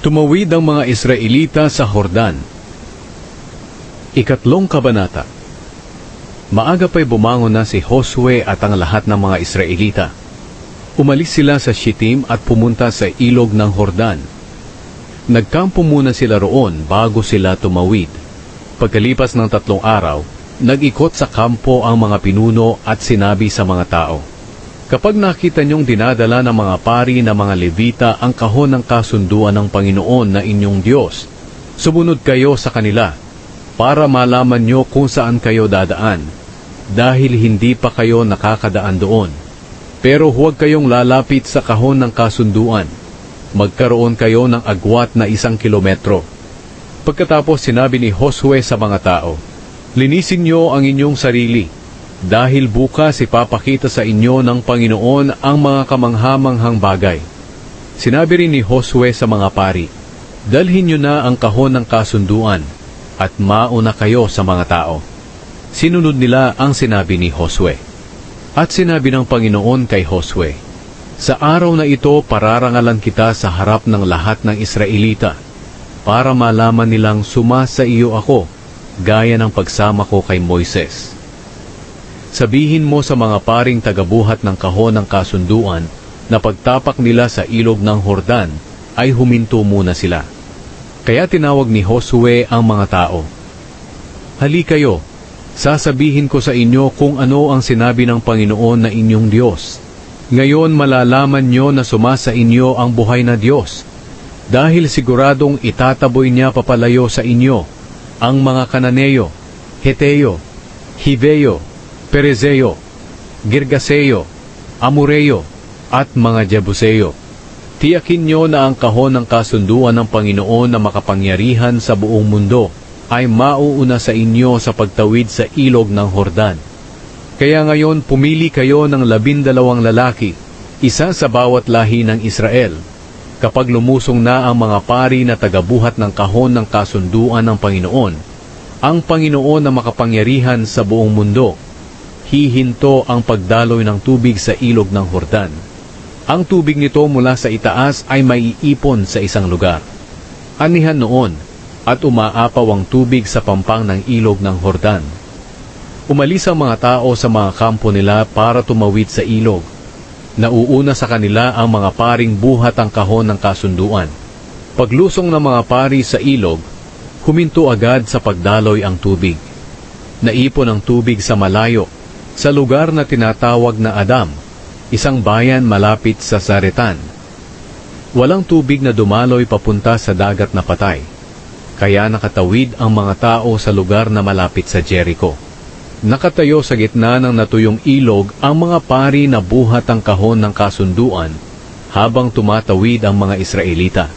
Tumawid ang mga Israelita sa Hordan. Ikatlong kabanata. Maaga pa'y bumangon na si Josue at ang lahat ng mga Israelita. Umalis sila sa Shittim at pumunta sa ilog ng Hordan. Nagkampo muna sila roon bago sila tumawid. Pagkalipas ng 3 araw, nag-ikot sa kampo ang mga pinuno at sinabi sa mga tao, "Kapag nakita niyong dinadala ng mga pari na mga Levita ang kahon ng kasunduan ng Panginoon na inyong Diyos, sumunod kayo sa kanila para malaman niyo kung saan kayo dadaan, dahil hindi pa kayo nakakadaan doon. Pero huwag kayong lalapit sa kahon ng kasunduan. Magkaroon kayo ng agwat na 1 kilometro." Pagkatapos sinabi ni Josue sa mga tao, "Linisin niyo ang inyong sarili, dahil bukas ipapakita sa inyo ng Panginoon ang mga kamanghamanghang bagay." Sinabi rin ni Josue sa mga pari, "Dalhin niyo na ang kahon ng kasunduan, at mauna kayo sa mga tao." Sinunod nila ang sinabi ni Josue. At sinabi ng Panginoon kay Josue, "Sa araw na ito pararangalan kita sa harap ng lahat ng Israelita, para malaman nilang sumasa iyo ako, gaya ng pagsama ko kay Moises. Sabihin mo sa mga paring tagabuhat ng kahon ng kasunduan na pagtapak nila sa ilog ng Hordan ay huminto muna sila." Kaya tinawag ni Josue ang mga tao. "Hali kayo, sasabihin ko sa inyo kung ano ang sinabi ng Panginoon na inyong Diyos. Ngayon malalaman nyo na sumasa inyo ang buhay na Diyos, dahil siguradong itataboy niya papalayo sa inyo ang mga Kananeo, Heteo, Hiveo, Perezeo, Girgaseo, Amoreo, at mga Jebuseo. Tiyakin nyo na ang kahon ng kasunduan ng Panginoon na makapangyarihan sa buong mundo ay mauuna sa inyo sa pagtawid sa ilog ng Hordan. Kaya ngayon pumili kayo ng 12 lalaki, isa sa bawat lahi ng Israel. Kapag lumusong na ang mga pari na tagabuhat ng kahon ng kasunduan ng Panginoon, ang Panginoon na makapangyarihan sa buong mundo, hihinto ang pagdaloy ng tubig sa ilog ng Hordan. Ang tubig nito mula sa itaas ay maiipon sa isang lugar. Anihan noon, at umaapaw ang tubig sa pampang ng ilog ng Hordan. Umalis ang mga tao sa mga kampo nila para tumawid sa ilog. Nauuna sa kanila ang mga paring buhat ang kahon ng kasunduan. Paglusong ng mga pari sa ilog, huminto agad sa pagdaloy ang tubig. Naipon ang tubig sa malayo, sa lugar na tinatawag na Adam, isang bayan malapit sa Zaretan. Walang tubig na dumaloy papunta sa dagat na patay, kaya nakatawid ang mga tao sa lugar na malapit sa Jericho. Nakatayo sa gitna ng natuyong ilog ang mga pari na buhat ang kahon ng kasunduan habang tumatawid ang mga Israelita.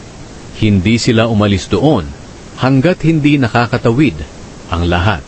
Hindi sila umalis doon hanggat hindi nakakatawid ang lahat.